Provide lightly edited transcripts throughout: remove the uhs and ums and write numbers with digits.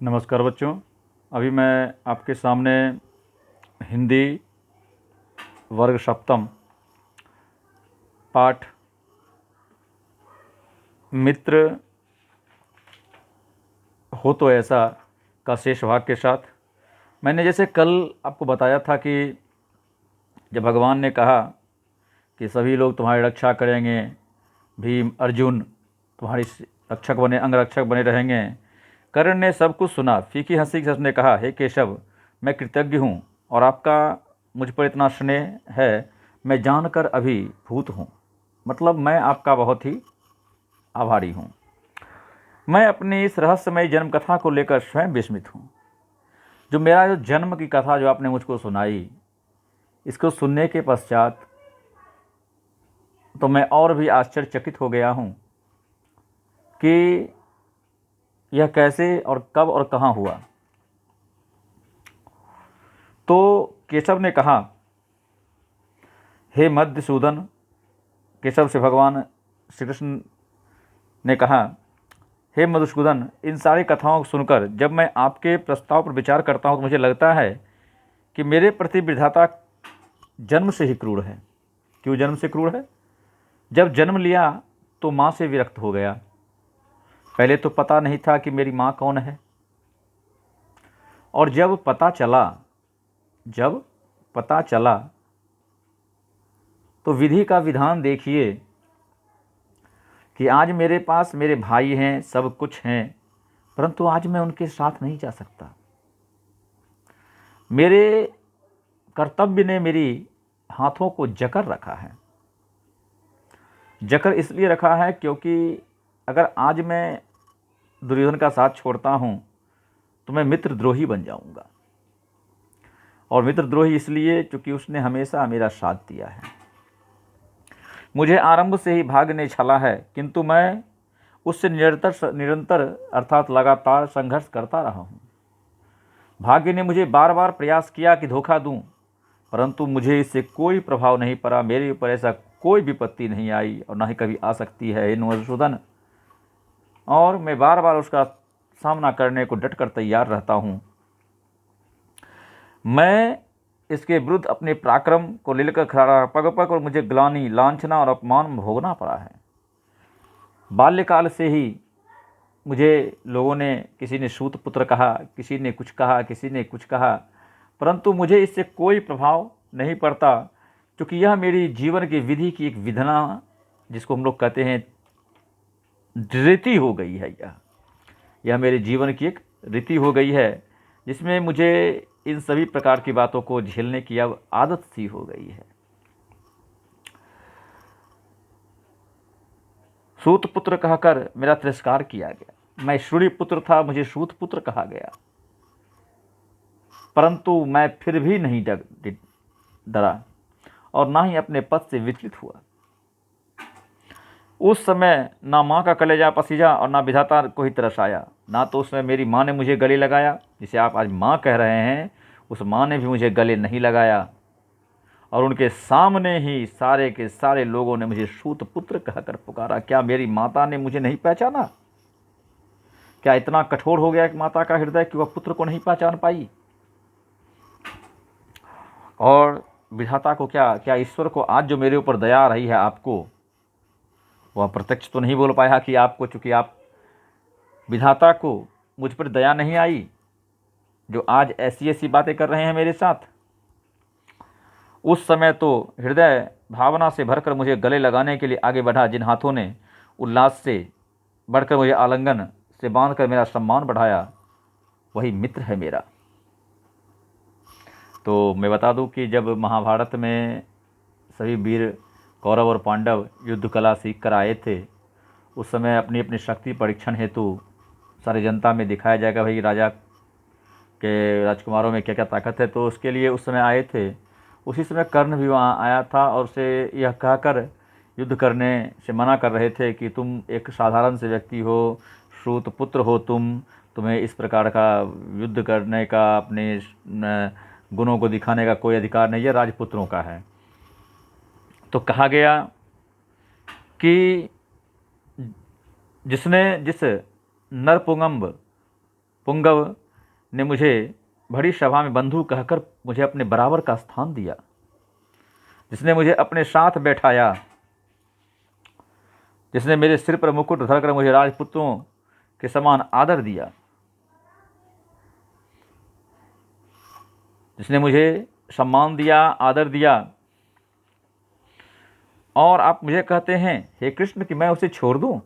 नमस्कार बच्चों। अभी मैं आपके सामने हिंदी वर्ग सप्तम पाठ मित्र हो तो ऐसा का शेष भाग के साथ, मैंने जैसे कल आपको बताया था कि जब भगवान ने कहा कि सभी लोग तुम्हारी रक्षा करेंगे, भीम अर्जुन तुम्हारी रक्षक बने, अंगरक्षक बने रहेंगे। कर्ण ने सब कुछ सुना, फीकी हंसी के साथ ने कहा, हे केशव, मैं कृतज्ञ हूँ और आपका मुझ पर इतना स्नेह है, मैं जानकर अभिभूत हूँ। मतलब मैं आपका बहुत ही आभारी हूँ। मैं अपनी इस रहस्यमय जन्म कथा को लेकर स्वयं विस्मित हूँ। जो जन्म की कथा जो आपने मुझको सुनाई, इसको सुनने के पश्चात तो मैं और भी आश्चर्यचकित हो गया हूँ कि यह कैसे और कब और कहाँ हुआ। तो केशव ने कहा, हे मधुसूदन, केशव से भगवान श्री कृष्ण ने कहा, हे मधुसूदन, इन सारी कथाओं को सुनकर जब मैं आपके प्रस्ताव पर विचार करता हूँ तो मुझे लगता है कि मेरे प्रति विधाता जन्म से ही क्रूर है। क्यों जन्म से क्रूर है? जब जन्म लिया तो माँ से विरक्त हो गया। पहले तो पता नहीं था कि मेरी माँ कौन है, और जब पता चला तो विधि का विधान देखिए कि आज मेरे पास मेरे भाई हैं, सब कुछ हैं, परंतु आज मैं उनके साथ नहीं जा सकता। मेरे कर्तव्य ने मेरी हाथों को जकड़ रखा है। जकड़ इसलिए रखा है क्योंकि अगर आज मैं दुर्योधन का साथ छोड़ता हूँ तो मैं मित्रद्रोही बन जाऊँगा, और मित्रद्रोही इसलिए क्योंकि उसने हमेशा मेरा साथ दिया है। मुझे आरंभ से ही भाग्य ने छला है, किंतु मैं उससे निरंतर अर्थात लगातार संघर्ष करता रहा हूँ। भाग्य ने मुझे बार बार प्रयास किया कि धोखा दूं, परंतु मुझे इससे कोई प्रभाव नहीं पड़ा। मेरे ऊपर ऐसा कोई विपत्ति नहीं आई और ना ही कभी आ सकती है, हे मधुसूदन, और मैं बार बार उसका सामना करने को डट कर तैयार रहता हूँ। मैं इसके विरुद्ध अपने पराक्रम को लेकर खड़ा रहा पग पग, और मुझे ग्लानि, लांछना और अपमान भोगना पड़ा है। बाल्यकाल से ही मुझे लोगों ने, किसी ने सूत पुत्र कहा, किसी ने कुछ कहा, परंतु मुझे इससे कोई प्रभाव नहीं पड़ता, क्योंकि यह मेरी जीवन की विधि की एक विधना, जिसको हम लोग कहते हैं रीति हो गई है। यह मेरे जीवन की एक रीति हो गई है, जिसमें मुझे इन सभी प्रकार की बातों को झेलने की अब आदत सी हो गई है। सूत पुत्र कहकर मेरा तिरस्कार किया गया। मैं सूर्य पुत्र था, मुझे सूत पुत्र कहा गया, परंतु मैं फिर भी नहीं डरा और ना ही अपने पद से विचलित हुआ। उस समय ना माँ का कलेजा पसीजा और ना विधाता को ही तरस आया। ना तो उसमें मेरी माँ ने मुझे गले लगाया, जिसे आप आज माँ कह रहे हैं, उस माँ ने भी मुझे गले नहीं लगाया, और उनके सामने ही सारे के सारे लोगों ने मुझे सूत पुत्र कहकर पुकारा। क्या मेरी माता ने मुझे नहीं पहचाना? क्या इतना कठोर हो गया कि माता का हृदय कि वह पुत्र को नहीं पहचान पाई? और विधाता को क्या ईश्वर को आज जो मेरे ऊपर दया आ रही है आपको, वह प्रत्यक्ष तो नहीं बोल पाया कि आपको, चूंकि आप विधाता को मुझ पर दया नहीं आई, जो आज ऐसी ऐसी बातें कर रहे हैं मेरे साथ। उस समय तो हृदय भावना से भरकर मुझे गले लगाने के लिए आगे बढ़ा, जिन हाथों ने उल्लास से बढ़कर मुझे आलिंगन से बांधकर मेरा सम्मान बढ़ाया, वही मित्र है मेरा। तो मैं बता दूं कि जब महाभारत में सभी वीर कौरव और पांडव युद्ध कला सीख कर आए थे, उस समय अपनी अपनी शक्ति परीक्षण हेतु सारी जनता में दिखाया जाएगा भाई राजा के राजकुमारों में क्या क्या ताकत है, तो उसके लिए उस समय आए थे। उसी समय कर्ण भी वहाँ आया था और उसे यह कहकर युद्ध करने से मना कर रहे थे कि तुम एक साधारण से व्यक्ति हो, श्रुत पुत्र हो, तुम्हें इस प्रकार का युद्ध करने का, अपने गुणों को दिखाने का कोई अधिकार नहीं है, राजपुत्रों का है। तो कहा गया कि जिस नरपुंगम्ब पुंगव ने मुझे बड़ी सभा में बंधु कहकर मुझे अपने बराबर का स्थान दिया, जिसने मुझे अपने साथ बैठाया, जिसने मेरे सिर पर मुकुट धरकर मुझे राजपुत्रों के समान आदर दिया, जिसने मुझे सम्मान दिया, आदर दिया, और आप मुझे कहते हैं हे कृष्ण कि मैं उसे छोड़ दूं?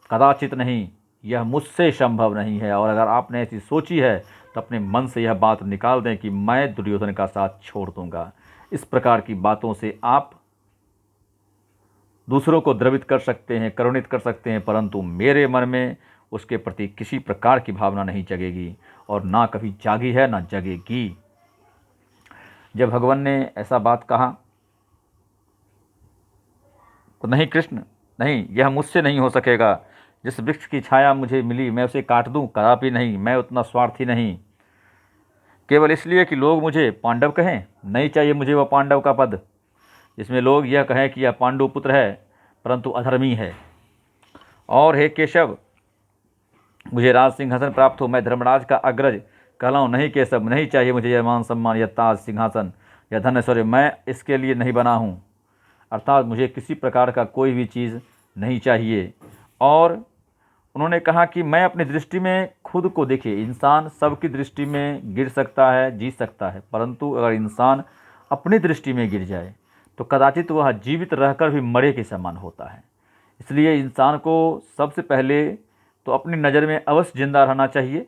कदाचित नहीं, यह मुझसे संभव नहीं है। और अगर आपने ऐसी सोची है तो अपने मन से यह बात निकाल दें कि मैं दुर्योधन का साथ छोड़ दूंगा। इस प्रकार की बातों से आप दूसरों को द्रवित कर सकते हैं, करुणित कर सकते हैं, परंतु मेरे मन में उसके प्रति किसी प्रकार की भावना नहीं जगेगी और ना कभी जागी है ना जगेगी। जब भगवान ने ऐसा बात कहा तो नहीं कृष्ण, नहीं, यह मुझसे नहीं हो सकेगा। जिस वृक्ष की छाया मुझे मिली मैं उसे काट दूं? कदापि नहीं। मैं उतना स्वार्थी नहीं केवल इसलिए कि लोग मुझे पांडव कहें। नहीं चाहिए मुझे वह पांडव का पद जिसमें लोग यह कहें कि यह पांडु पुत्र है परंतु अधर्मी है। और हे केशव, मुझे राज सिंहासन प्राप्त हो, मैं धर्मराज का अग्रज कहलाऊं। नहीं केशव, नहीं चाहिए मुझे यह मान सम्मान, यह ताज, सिंहासन या धन ऐश्वर्य। मैं इसके लिए नहीं बना हूँ। अर्थात मुझे किसी प्रकार का कोई भी चीज़ नहीं चाहिए। और उन्होंने कहा कि मैं अपनी दृष्टि में खुद को, देखिए इंसान सबकी दृष्टि में गिर सकता है, जी सकता है, परंतु अगर इंसान अपनी दृष्टि में गिर जाए तो कदाचित वह जीवित रहकर भी मरे के समान होता है। इसलिए इंसान को सबसे पहले तो अपनी नज़र में अवश्य जिंदा रहना चाहिए,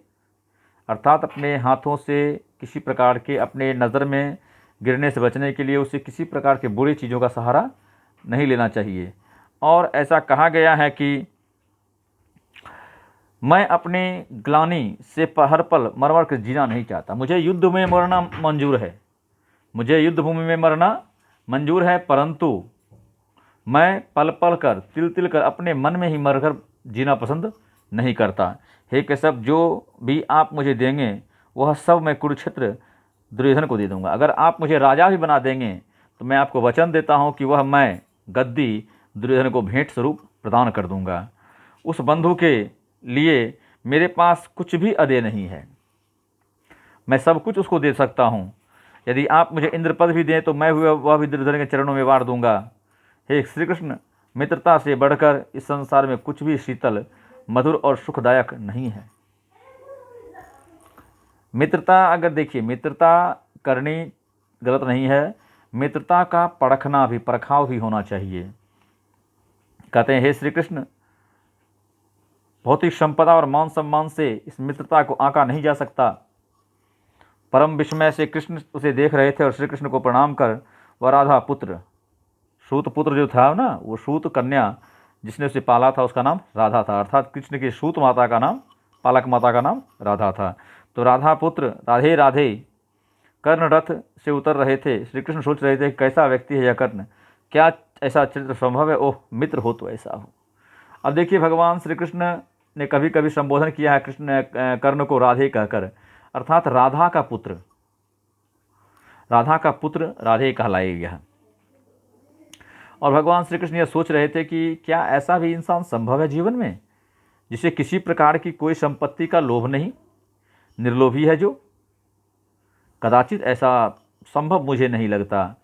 अर्थात अपने हाथों से किसी प्रकार के अपने नज़र में गिरने से बचने के लिए उसे किसी प्रकार के बुरी चीज़ों का सहारा नहीं लेना चाहिए। और ऐसा कहा गया है कि मैं अपनी ग्लानि से हर पल मर मर कर जीना नहीं चाहता। मुझे युद्ध में मरना मंजूर है, मुझे युद्ध भूमि में मरना मंजूर है, परंतु मैं पल पल कर, तिल तिल कर अपने मन में ही मरकर जीना पसंद नहीं करता। हे केशव, जो भी आप मुझे देंगे वह सब मैं कुरुक्षेत्र दुर्योधन को दे दूंगा। अगर आप मुझे राजा भी बना देंगे तो मैं आपको वचन देता हूं कि वह मैं गद्दी दुर्योधन को भेंट स्वरूप प्रदान कर दूंगा। उस बंधु के लिए मेरे पास कुछ भी अदेय नहीं है, मैं सब कुछ उसको दे सकता हूँ। यदि आप मुझे इंद्रपद भी दें तो मैं वह भी दुर्योधन के चरणों में वार दूंगा। हे श्री कृष्ण, मित्रता से बढ़कर इस संसार में कुछ भी शीतल, मधुर और सुखदायक नहीं है। मित्रता, अगर देखिए, मित्रता करनी गलत नहीं है, मित्रता का परखना भी, परखाव भी होना चाहिए। कहते हैं हे श्री कृष्ण, भौतिक संपदा और मान सम्मान से इस मित्रता को आंका नहीं जा सकता। परम विस्मय से कृष्ण उसे देख रहे थे और श्री कृष्ण को प्रणाम कर वह राधा पुत्र, सूत पुत्र जो था ना, वो सूत कन्या जिसने उसे पाला था उसका नाम राधा था। अर्थात कृष्ण की सूत माता का नाम, पालक माता का नाम राधा था। तो राधा पुत्र, राधे राधे कर्ण रथ से उतर रहे थे। श्री कृष्ण सोच रहे थे कैसा व्यक्ति है यह कर्ण, क्या ऐसा चरित्र संभव है, ओह मित्र हो तो ऐसा हो। अब देखिए, भगवान श्री कृष्ण ने कभी कभी संबोधन किया है कृष्ण कर्ण को राधे कहकर, अर्थात राधा का पुत्र, राधा का पुत्र राधे कहलाएगा। और भगवान श्री कृष्ण यह सोच रहे थे कि क्या ऐसा भी इंसान संभव है जीवन में जिसे किसी प्रकार की कोई संपत्ति का लोभ नहीं, निर्लोभी है जो। कदाचित ऐसा संभव मुझे नहीं लगता।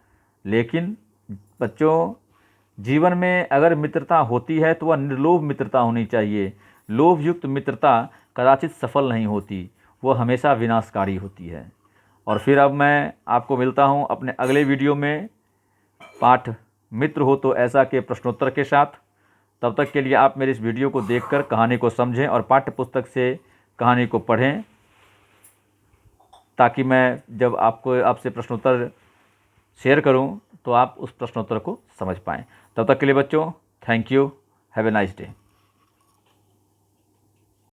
लेकिन बच्चों, जीवन में अगर मित्रता होती है तो वह निर्लोभ मित्रता होनी चाहिए। लोभ युक्त मित्रता कदाचित सफल नहीं होती, वह हमेशा विनाशकारी होती है। और फिर अब मैं आपको मिलता हूँ अपने अगले वीडियो में, पाठ मित्र हो तो ऐसा के प्रश्नोत्तर के साथ। तब तक के लिए आप मेरे इस वीडियो को देखकर कहानी को समझें और पाठ्य पुस्तक से कहानी को पढ़ें, ताकि मैं जब आपसे प्रश्नोत्तर शेयर करूं तो आप उस प्रश्नोत्तर को समझ पाएँ। तब तक के लिए बच्चों, thank you, have a nice day.